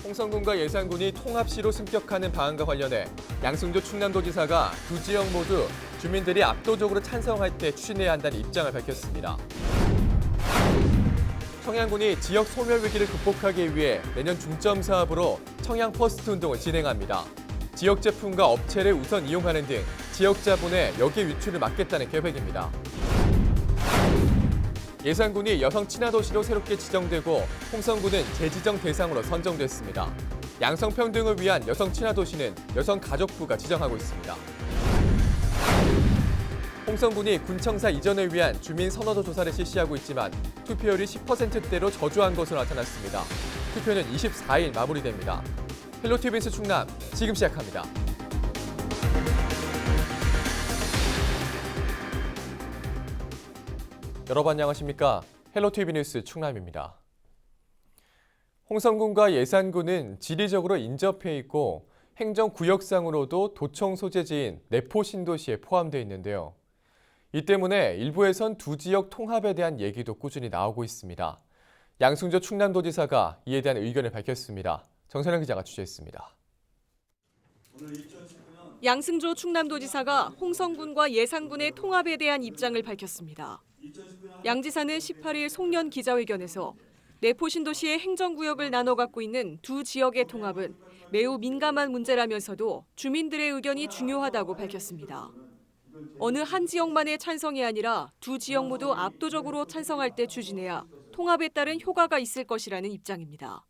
홍성군과 예산군이 통합시로 승격하는 방안과 관련해 양승조 충남도지사가 두 지역 모두 주민들이 압도적으로 찬성할 때 추진해야 한다는 입장을 밝혔습니다. 청양군이 지역 소멸 위기를 극복하기 위해 내년 중점 사업으로 청양 퍼스트 운동을 진행합니다. 지역 제품과 업체를 우선 이용하는 등 지역 자본의 역외 유출을 막겠다는 계획입니다. 예산군이 여성 친화도시로 새롭게 지정되고 홍성군은 재지정 대상으로 선정됐습니다. 양성평등을 위한 여성 친화도시는 여성가족부가 지정하고 있습니다. 홍성군이 군청사 이전을 위한 주민 선호도 조사를 실시하고 있지만 투표율이 10%대로 저조한 것으로 나타났습니다. 투표는 24일 마무리됩니다. 헬로티비 뉴스 충남 지금 시작합니다. 여러분 안녕하십니까? 헬로티비 뉴스 충남입니다. 홍성군과 예산군은 지리적으로 인접해 있고 행정구역상으로도 도청 소재지인 내포 신도시에 포함되어 있는데요. 이 때문에 일부에선 두 지역 통합에 대한 얘기도 꾸준히 나오고 있습니다. 양승조 충남도지사가 이에 대한 의견을 밝혔습니다. 정선영 기자가 취재했습니다. 양승조 충남도지사가 홍성군과 예산군의 통합에 대한 입장을 밝혔습니다. 양 지사는 18일 송년 기자회견에서 내포 신도시의 행정구역을 나눠 갖고 있는 두 지역의 통합은 매우 민감한 문제라면서도 주민들의 의견이 중요하다고 밝혔습니다. 어느 한 지역만의 찬성이 아니라 두 지역 모두 압도적으로 찬성할 때 추진해야 통합에 따른 효과가 있을 것이라는 입장입니다.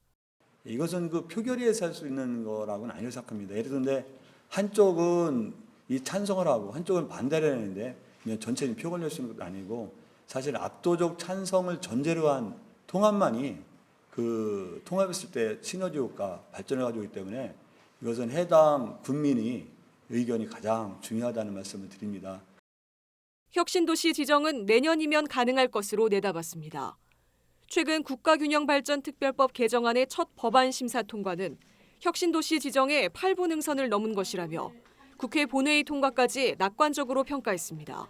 이것은 그 표결위에서 할 수 있는 거라고는 아니라고 생각합니다. 예를 들면 한쪽은 이 찬성을 하고 한쪽은 반대를 하는데 그냥 전체적인 표 걸릴 수 있는 것도 아니고 사실 압도적 찬성을 전제로 한 통합만이 그 통합했을 때 시너지 효과 발전을 가지고 있기 때문에 이것은 해당 군민이 의견이 가장 중요하다는 말씀을 드립니다. 혁신도시 지정은 내년이면 가능할 것으로 내다봤습니다. 최근 국가균형발전특별법 개정안의 첫 법안 심사 통과는 혁신도시 지정의 8분 응선을 넘은 것이라며 국회 본회의 통과까지 낙관적으로 평가했습니다.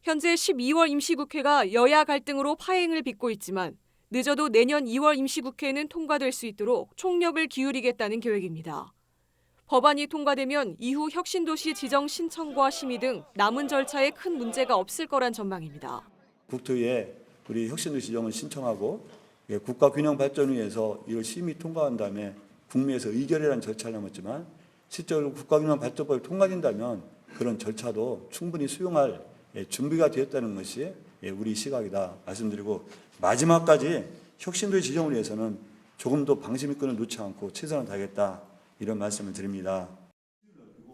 현재 12월 임시국회가 여야 갈등으로 파행을 빚고 있지만 늦어도 내년 2월 임시국회는 통과될 수 있도록 총력을 기울이겠다는 계획입니다. 법안이 통과되면 이후 혁신도시 지정 신청과 심의 등 남은 절차에 큰 문제가 없을 거란 전망입니다. 국토위에 우리 혁신도시 지정을 신청하고 국가균형발전위에서 이걸 심의 통과한 다음에 국무회에서 의결이라는 절차를 남았지만 실제로 국가균형발전법이 통과된다면 그런 절차도 충분히 수용할 준비가 되었다는 것이 우리 시각이다 말씀드리고 마지막까지 혁신도시 지정을 위해서는 조금 더 방심의 끈을 놓지 않고 최선을 다하겠다 이런 말씀을 드립니다.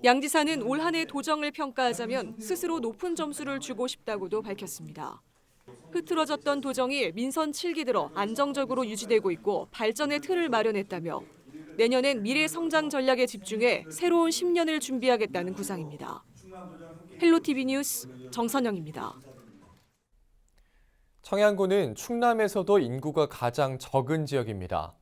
양 지사는 올 한 해 도정을 평가하자면 스스로 높은 점수를 주고 싶다고도 밝혔습니다. 흐트러졌던 도정이 민선 7기 들어 안정적으로 유지되고 있고 발전의 틀을 마련했다며 내년엔 미래 성장 전략에 집중해 새로운 10년을 준비하겠다는 구상입니다. 헬로티비 뉴스 정선영입니다. 청양군은 충남에서도 인구가 가장 적은 지역입니다.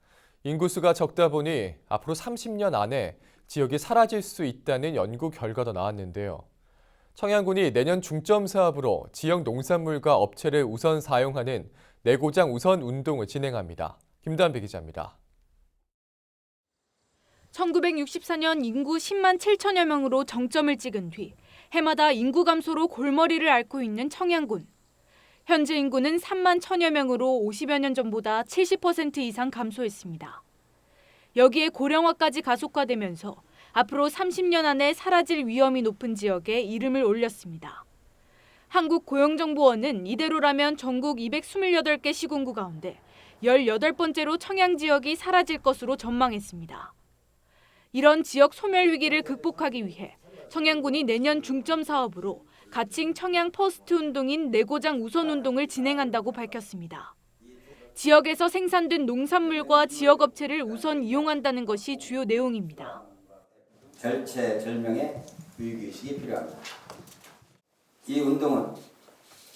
인구수가 적다 보니 앞으로 30년 안에 지역이 사라질 수 있다는 연구 결과도 나왔는데요. 청양군이 내년 중점 사업으로 지역 농산물과 업체를 우선 사용하는 내고장 우선 운동을 진행합니다. 김단배 기자입니다. 1964년 인구 10만 7천여 명으로 정점을 찍은 뒤 해마다 인구 감소로 골머리를 앓고 있는 청양군. 현재 인구는 3만 1천여 명으로 50여 년 전보다 70% 이상 감소했습니다. 여기에 고령화까지 가속화되면서 앞으로 30년 안에 사라질 위험이 높은 지역에 이름을 올렸습니다. 한국고용정보원은 이대로라면 전국 228개 시군구 가운데 18번째로 청양 지역이 사라질 것으로 전망했습니다. 이런 지역 소멸 위기를 극복하기 위해 청양군이 내년 중점 사업으로 가칭 청양 퍼스트 운동인 내고장 우선 운동을 진행한다고 밝혔습니다. 지역에서 생산된 농산물과 지역 업체를 우선 이용한다는 것이 주요 내용입니다. 절체절명의 위기의식이 필요합니다. 이 운동은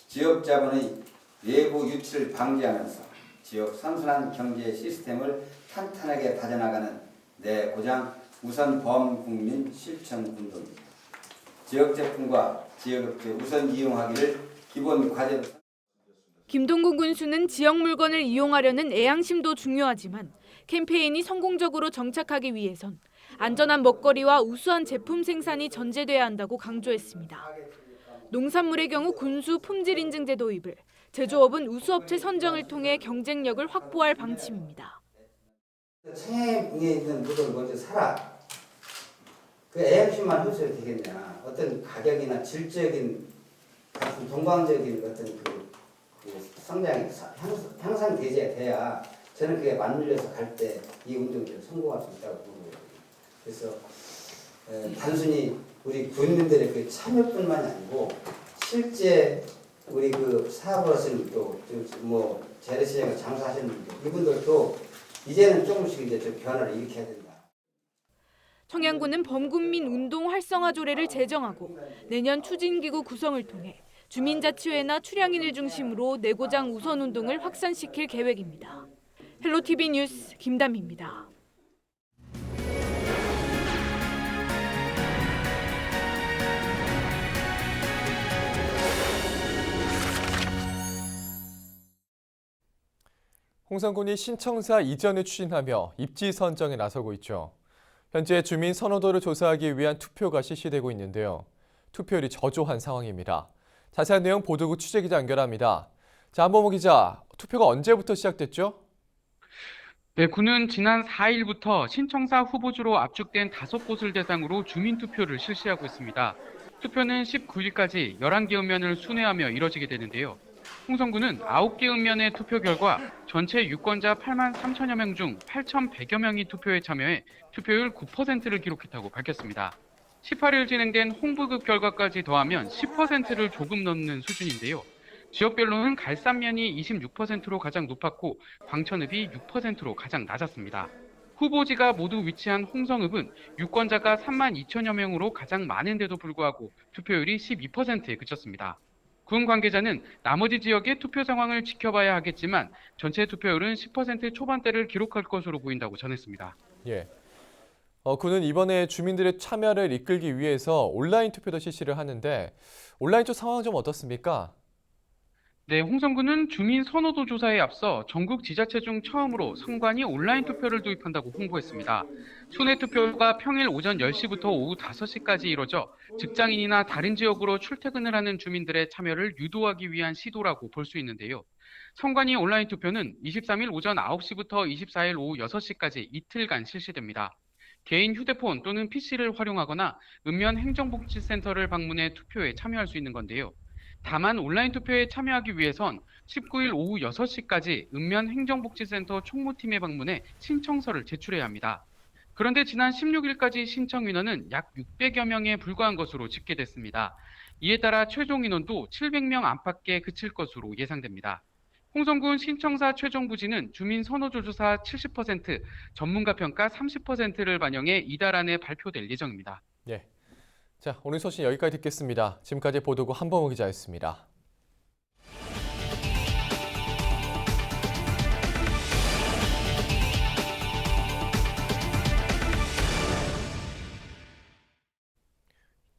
지역 자본의 외부 유치를 방지하면서 지역 선순환 경제 시스템을 탄탄하게 다져나가는 내고장 우선 범국민 실천 운동입니다. 지역 제품과 지역 업체 우선 이용하기를 기본 과제로 김동국 군수는 지역 물건을 이용하려는 애양심도 중요하지만 캠페인이 성공적으로 정착하기 위해선 안전한 먹거리와 우수한 제품 생산이 전제돼야 한다고 강조했습니다. 농산물의 경우 군수 품질 인증제 도입을, 제조업은 우수업체 선정을 통해 경쟁력을 확보할 방침입니다. 청양에 있는 물건을 먼저 사라. 그 애양심만 해서도 되겠냐. 어떤 가격이나 질적인 같은 동방적인 어떤 그 성장이 향상돼야 저는 그게 맞물려서 갈 때 이 운동이 성공할 수 있다고 보는 거예요. 그래서 단순히 우리 군민들의 그 참여뿐만이 아니고 실제 우리 그 사업을 하시는 또뭐 재래시장에 장사하시는 분들 이분들도 이제는 조금씩 이제 좀 변화를 일으켜야 된다. 청양군은 범군민 운동 활성화 조례를 제정하고 내년 추진기구 구성을 통해 주민자치회나 출향인을 중심으로 내고장 우선 운동을 확산시킬 계획입니다. 헬로티비 뉴스 김담희입니다. 홍성군이 신청사 이전을 추진하며 입지 선정에 나서고 있죠. 현재 주민 선호도를 조사하기 위한 투표가 실시되고 있는데요. 투표율이 저조한 상황입니다. 자세한 내용 보도국 취재기자 연결합니다. 자, 한범호 기자, 투표가 언제부터 시작됐죠? 네, 군은 지난 4일부터 신청사 후보지로 압축된 5곳을 대상으로 주민투표를 실시하고 있습니다. 투표는 19일까지 11개 읍면을 순회하며 이뤄지게 되는데요. 홍성군은 9개 읍면의 투표 결과 전체 유권자 8만 3천여 명 중 8,100여 명이 투표에 참여해 투표율 9%를 기록했다고 밝혔습니다. 18일 진행된 홍보급 결과까지 더하면 10%를 조금 넘는 수준인데요. 지역별로는 갈산면이 26%로 가장 높았고 광천읍이 6%로 가장 낮았습니다. 후보지가 모두 위치한 홍성읍은 유권자가 3만 2천여 명으로 가장 많은데도 불구하고 투표율이 12%에 그쳤습니다. 군 관계자는 나머지 지역의 투표 상황을 지켜봐야 하겠지만 전체 투표율은 10% 초반대를 기록할 것으로 보인다고 전했습니다. 예. 군은 이번에 주민들의 참여를 이끌기 위해서 온라인 투표도 실시를 하는데 온라인 쪽 상황 좀 어떻습니까? 네, 홍성군은 주민 선호도 조사에 앞서 전국 지자체 중 처음으로 선관위 온라인 투표를 도입한다고 홍보했습니다. 순회 투표가 평일 오전 10시부터 오후 5시까지 이뤄져 직장인이나 다른 지역으로 출퇴근을 하는 주민들의 참여를 유도하기 위한 시도라고 볼 수 있는데요. 선관위 온라인 투표는 23일 오전 9시부터 24일 오후 6시까지 이틀간 실시됩니다. 개인 휴대폰 또는 PC를 활용하거나 읍면 행정복지센터를 방문해 투표에 참여할 수 있는 건데요. 다만 온라인 투표에 참여하기 위해선 19일 오후 6시까지 읍면 행정복지센터 총무팀에 방문해 신청서를 제출해야 합니다. 그런데 지난 16일까지 신청 인원은 약 600여 명에 불과한 것으로 집계됐습니다. 이에 따라 최종 인원도 700명 안팎에 그칠 것으로 예상됩니다. 홍성군 신청사 최종 부지는 주민 선호도 조사 70%, 전문가 평가 30%를 반영해 이달 안에 발표될 예정입니다. 예. 자, 오늘 소식 여기까지 듣겠습니다. 지금까지 보도국 한범호 기자였습니다.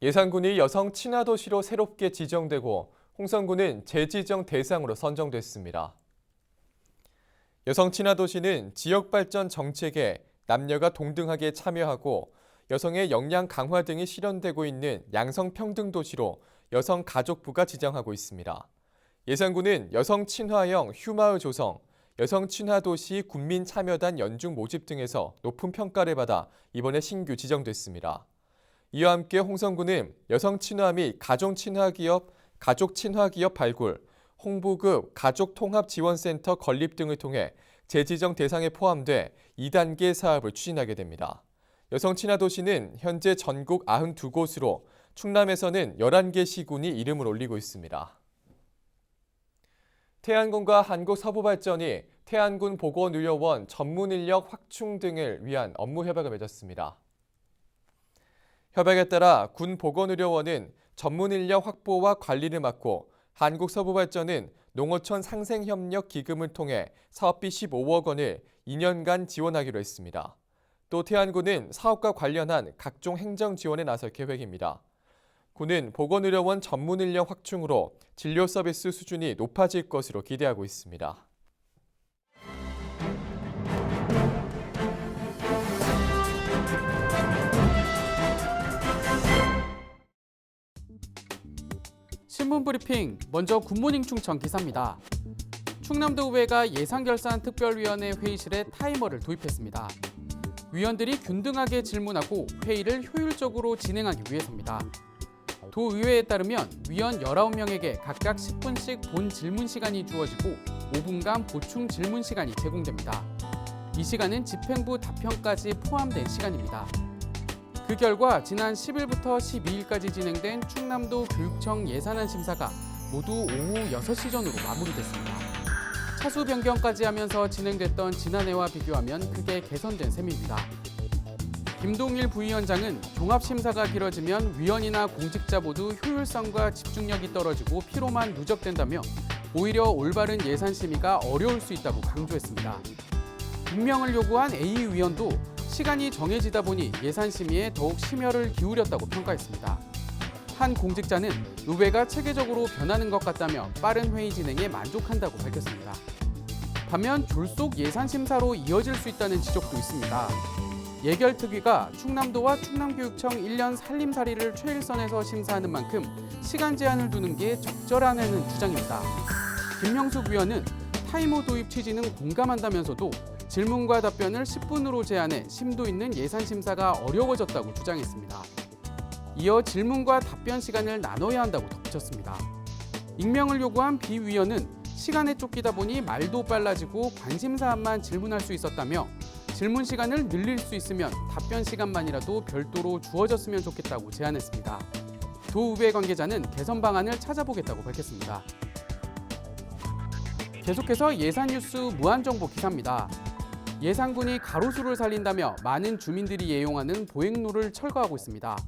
예산군이 여성 친화 도시로 새롭게 지정되고 홍성군은 재지정 대상으로 선정됐습니다. 여성 친화 도시는 지역 발전 정책에 남녀가 동등하게 참여하고 여성의 역량 강화 등이 실현되고 있는 양성평등 도시로 여성가족부가 지정하고 있습니다. 예산군은 여성 친화형 휴마을 조성, 여성 친화 도시 군민 참여단 연중 모집 등에서 높은 평가를 받아 이번에 신규 지정됐습니다. 이와 함께 홍성군은 여성 친화 및 가족 친화 기업 발굴, 홍보급 가족통합지원센터 건립 등을 통해 재지정 대상에 포함돼 2단계 사업을 추진하게 됩니다. 여성 친화 도시는 현재 전국 92곳으로 충남에서는 11개 시군이 이름을 올리고 있습니다. 태안군과 한국서부발전이 태안군 보건의료원 전문인력 확충 등을 위한 업무 협약을 맺었습니다. 협약에 따라 군 보건의료원은 전문인력 확보와 관리를 맡고 한국서부발전은 농어촌 상생협력 기금을 통해 사업비 15억 원을 2년간 지원하기로 했습니다. 또 태안군은 사업과 관련한 각종 행정 지원에 나설 계획입니다. 구는 보건의료원 전문 인력 확충으로 진료 서비스 수준이 높아질 것으로 기대하고 있습니다. 신문 브리핑, 먼저 굿모닝 충청 기사입니다. 충남도의회가 예산결산특별위원회 회의실에 타이머를 도입했습니다. 위원들이 균등하게 질문하고 회의를 효율적으로 진행하기 위해서입니다. 도의회에 따르면 위원 19명에게 각각 10분씩 본 질문 시간이 주어지고 5분간 보충 질문 시간이 제공됩니다. 이 시간은 집행부 답변까지 포함된 시간입니다. 그 결과 지난 10일부터 12일까지 진행된 충남도 교육청 예산안 심사가 모두 오후 6시 전후로 마무리됐습니다. 차수 변경까지 하면서 진행됐던 지난해와 비교하면 크게 개선된 셈입니다. 김동일 부위원장은 종합심사가 길어지면 위원이나 공직자 모두 효율성과 집중력이 떨어지고 피로만 누적된다며 오히려 올바른 예산 심의가 어려울 수 있다고 강조했습니다. 임명을 요구한 A 위원도 시간이 정해지다 보니 예산 심의에 더욱 심혈을 기울였다고 평가했습니다. 한 공직자는 의회가 체계적으로 변하는 것 같다며 빠른 회의 진행에 만족한다고 밝혔습니다. 반면 졸속 예산 심사로 이어질 수 있다는 지적도 있습니다. 예결특위가 충남도와 충남교육청 1년 살림살이를 최일선에서 심사하는 만큼 시간 제한을 두는 게 적절하다는 주장입니다. 김명숙 위원은 타이머 도입 취지는 공감한다면서도 질문과 답변을 10분으로 제한해 심도 있는 예산 심사가 어려워졌다고 주장했습니다. 이어 질문과 답변 시간을 나눠야 한다고 덧붙였습니다. 익명을 요구한 비 위원은 시간에 쫓기다 보니 말도 빨라지고 관심사안만 질문할 수 있었다며 질문 시간을 늘릴 수 있으면 답변 시간만이라도 별도로 주어졌으면 좋겠다고 제안했습니다. 도의회 관계자는 개선 방안을 찾아보겠다고 밝혔습니다. 계속해서 예산 뉴스 무한정보 기사입니다. 예산군이 가로수를 살린다며 많은 주민들이 애용하는 보행로를 철거하고 있습니다.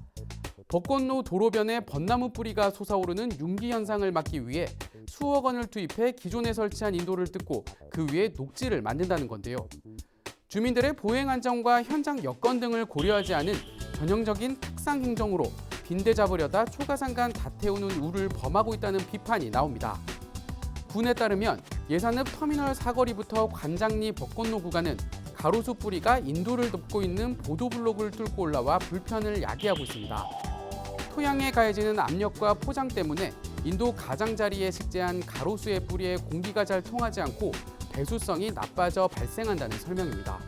벚꽃로 도로변에 벚나무 뿌리가 솟아오르는 융기 현상을 막기 위해 수억 원을 투입해 기존에 설치한 인도를 뜯고 그 위에 녹지를 만든다는 건데요. 주민들의 보행 안전과 현장 여건 등을 고려하지 않은 전형적인 탁상 행정으로 빈대 잡으려다 초가상간 다태우는 우를 범하고 있다는 비판이 나옵니다. 군에 따르면 예산읍 터미널 사거리부터 관장리 벚꽃로 구간은 가로수 뿌리가 인도를 덮고 있는 보도블록을 뚫고 올라와 불편을 야기하고 있습니다. 토양에 가해지는 압력과 포장 때문에 인도 가장자리에 식재한 가로수의 뿌리에 공기가 잘 통하지 않고 배수성이 나빠져 발생한다는 설명입니다.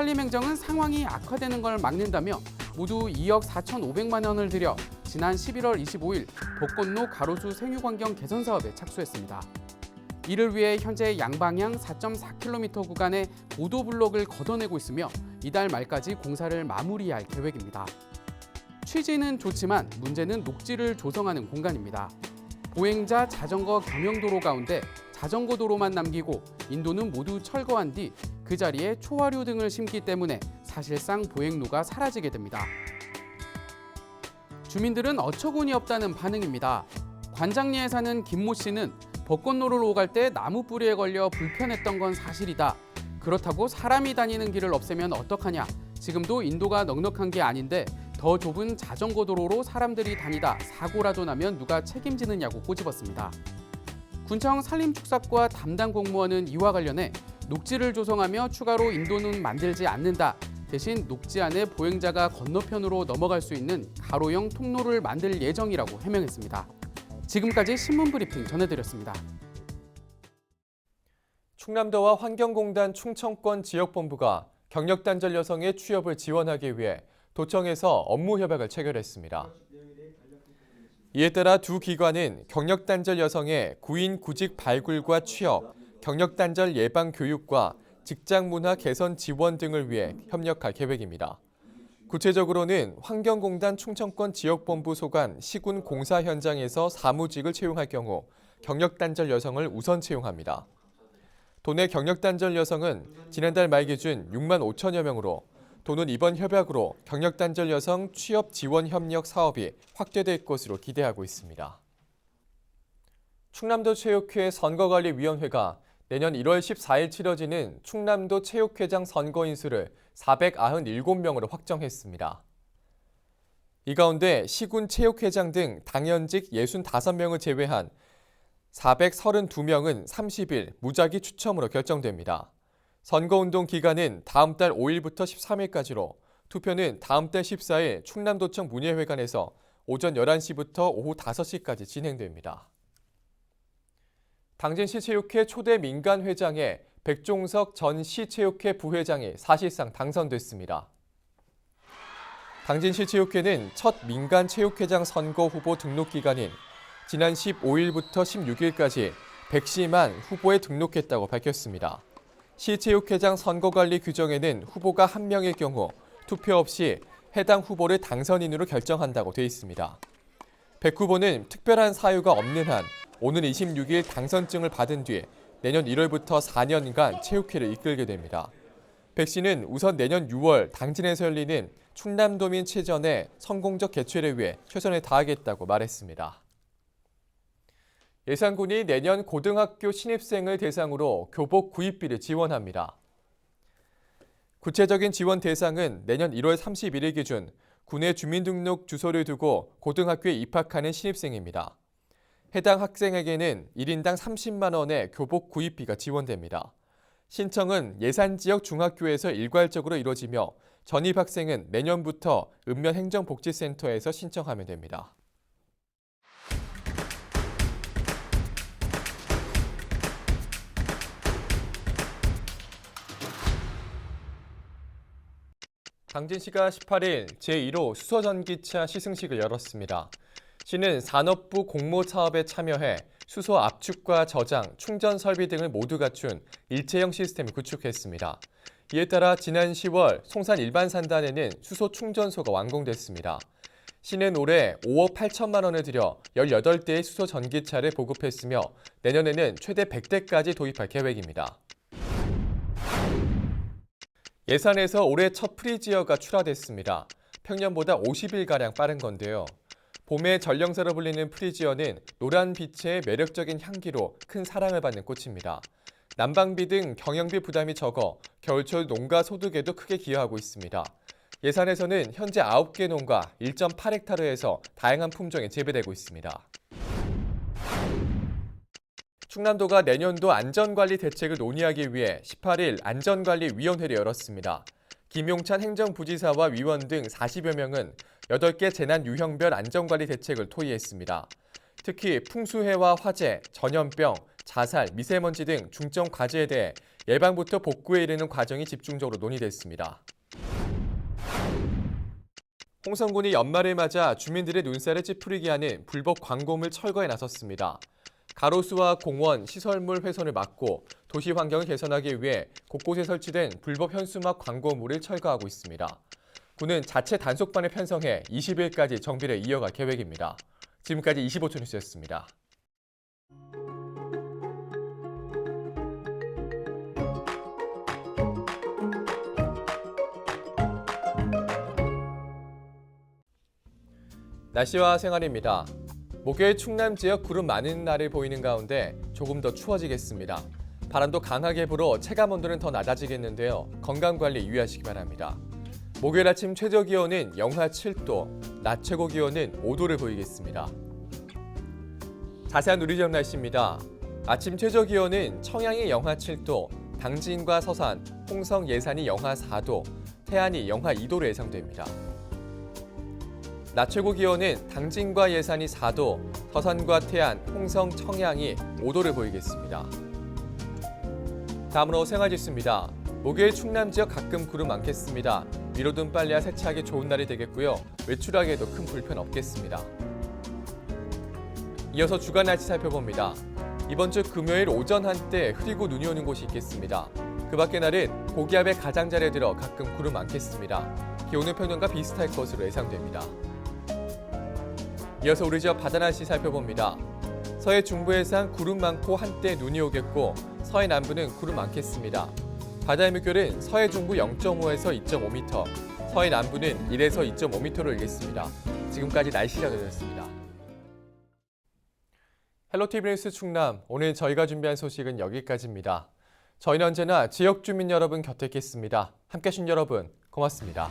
산림행정은 상황이 악화되는 걸 막는다며 모두 2억 4,500만 원을 들여 지난 11월 25일 벚꽃로 가로수 생유환경 개선 사업에 착수했습니다. 이를 위해 현재 양방향 4.4km 구간의 보도블록을 걷어내고 있으며 이달 말까지 공사를 마무리할 계획입니다. 취지는 좋지만 문제는 녹지를 조성하는 공간입니다. 보행자, 자전거 겸용도로 가운데 자전거 도로만 남기고 인도는 모두 철거한 뒤 그 자리에 초화류 등을 심기 때문에 사실상 보행로가 사라지게 됩니다. 주민들은 어처구니 없다는 반응입니다. 관장리에 사는 김모 씨는 벚꽃로를 오갈 때 나무 뿌리에 걸려 불편했던 건 사실이다. 그렇다고 사람이 다니는 길을 없애면 어떡하냐. 지금도 인도가 넉넉한 게 아닌데 더 좁은 자전거 도로로 사람들이 다니다 사고라도 나면 누가 책임지느냐고 꼬집었습니다. 군청 산림축사과 담당 공무원은 이와 관련해 녹지를 조성하며 추가로 인도는 만들지 않는다. 대신 녹지 안에 보행자가 건너편으로 넘어갈 수 있는 가로형 통로를 만들 예정이라고 해명했습니다. 지금까지 신문브리핑 전해드렸습니다. 충남도와 환경공단 충청권 지역본부가 경력단절 여성의 취업을 지원하기 위해 도청에서 업무 협약을 체결했습니다. 이에 따라 두 기관은 경력단절 여성의 구인 구직 발굴과 취업, 경력단절 예방 교육과 직장문화 개선 지원 등을 위해 협력할 계획입니다. 구체적으로는 환경공단 충청권 지역본부 소관 시군 공사 현장에서 사무직을 채용할 경우 경력단절 여성을 우선 채용합니다. 도내 경력단절 여성은 지난달 말 기준 6만 5천여 명으로 도는 이번 협약으로 경력단절 여성 취업 지원 협력 사업이 확대될 것으로 기대하고 있습니다. 충남도 체육회 선거관리위원회가 내년 1월 14일 치러지는 충남도 체육회장 선거 인수를 497명으로 확정했습니다. 이 가운데 시군 체육회장 등 당연직 65명을 제외한 432명은 30일 무작위 추첨으로 결정됩니다. 선거운동 기간은 다음 달 5일부터 13일까지로 투표는 다음 달 14일 충남도청 문예회관에서 오전 11시부터 오후 5시까지 진행됩니다. 당진시체육회 초대 민간회장에 백종석 전 시체육회 부회장이 사실상 당선됐습니다. 당진시체육회는 첫 민간체육회장 선거 후보 등록 기간인 지난 15일부터 16일까지 110만 후보에 등록했다고 밝혔습니다. 시체육회장 선거관리 규정에는 후보가 한 명일 경우 투표 없이 해당 후보를 당선인으로 결정한다고 돼 있습니다. 백 후보는 특별한 사유가 없는 한 오는 26일 당선증을 받은 뒤 내년 1월부터 4년간 체육회를 이끌게 됩니다. 백 씨는 우선 내년 6월 당진에서 열리는 충남도민 체전의 성공적 개최를 위해 최선을 다하겠다고 말했습니다. 예산군이 내년 고등학교 신입생을 대상으로 교복 구입비를 지원합니다. 구체적인 지원 대상은 내년 1월 31일 기준 군의 주민등록 주소를 두고 고등학교에 입학하는 신입생입니다. 해당 학생에게는 1인당 30만 원의 교복 구입비가 지원됩니다. 신청은 예산지역 중학교에서 일괄적으로 이루어지며 전입 학생은 내년부터 읍면행정복지센터에서 신청하면 됩니다. 당진시가 18일 제1호 수소전기차 시승식을 열었습니다. 시는 산업부 공모 사업에 참여해 수소 압축과 저장, 충전 설비 등을 모두 갖춘 일체형 시스템을 구축했습니다. 이에 따라 지난 10월 송산 일반산단에는 수소 충전소가 완공됐습니다. 시는 올해 5억 8천만 원을 들여 18대의 수소 전기차를 보급했으며 내년에는 최대 100대까지 도입할 계획입니다. 예산에서 올해 첫 프리지어가 출하됐습니다. 평년보다 50일가량 빠른 건데요. 봄의 전령사로 불리는 프리지어는 노란 빛의 매력적인 향기로 큰 사랑을 받는 꽃입니다. 난방비 등 경영비 부담이 적어 겨울철 농가 소득에도 크게 기여하고 있습니다. 예산에서는 현재 9개 농가 1.8헥타르에서 다양한 품종에 재배되고 있습니다. 충남도가 내년도 안전관리 대책을 논의하기 위해 18일 안전관리위원회를 열었습니다. 김용찬 행정부지사와 위원 등 40여 명은 8개 재난 유형별 안전관리 대책을 토의했습니다. 특히 풍수해와 화재, 전염병, 자살, 미세먼지 등 중점 과제에 대해 예방부터 복구에 이르는 과정이 집중적으로 논의됐습니다. 홍성군이 연말을 맞아 주민들의 눈살을 찌푸리게 하는 불법 광고물 철거에 나섰습니다. 가로수와 공원, 시설물 훼손을 막고 도시 환경을 개선하기 위해 곳곳에 설치된 불법 현수막 광고물을 철거하고 있습니다. 군은 자체 단속반을 편성해 20일까지 정비를 이어갈 계획입니다. 지금까지 25초 뉴스였습니다. 날씨와 생활입니다. 목요일 충남 지역 구름 많은 날을 보이는 가운데 조금 더 추워지겠습니다. 바람도 강하게 불어 체감 온도는 더 낮아지겠는데요. 건강관리 유의하시기 바랍니다. 목요일 아침 최저 기온은 영하 7도, 낮 최고 기온은 5도를 보이겠습니다. 자세한 우리 지역 날씨입니다. 아침 최저 기온은 청양이 영하 7도, 당진과 서산, 홍성, 예산이 영하 4도, 태안이 영하 2도로 예상됩니다. 낮 최고 기온은 당진과 예산이 4도, 서산과 태안, 홍성, 청양이 5도를 보이겠습니다. 다음으로 생활지수입니다. 목요일 충남 지역 가끔 구름 많겠습니다. 미로든 빨래야 세차하기 좋은 날이 되겠고요. 외출하기에도 큰 불편 없겠습니다. 이어서 주간 날씨 살펴봅니다. 이번 주 금요일 오전 한때 흐리고 눈이 오는 곳이 있겠습니다. 그 밖의 날은 고기압의 가장자리에 들어 가끔 구름 많겠습니다. 기온은 평년과 비슷할 것으로 예상됩니다. 이어서 우리 지역 바다 날씨 살펴봅니다. 서해 중부 해상 구름 많고 한때 눈이 오겠고 서해 남부는 구름 많겠습니다. 바다의 물결은 서해 중부 0.5에서 2.5m, 서해 남부는 1에서 2.5m로 일겠습니다. 지금까지 날씨 전해드렸습니다. 헬로티비 뉴스 충남, 오늘 저희가 준비한 소식은 여기까지입니다. 저희는 언제나 지역 주민 여러분 곁에 있겠습니다. 함께해 주신 여러분 고맙습니다.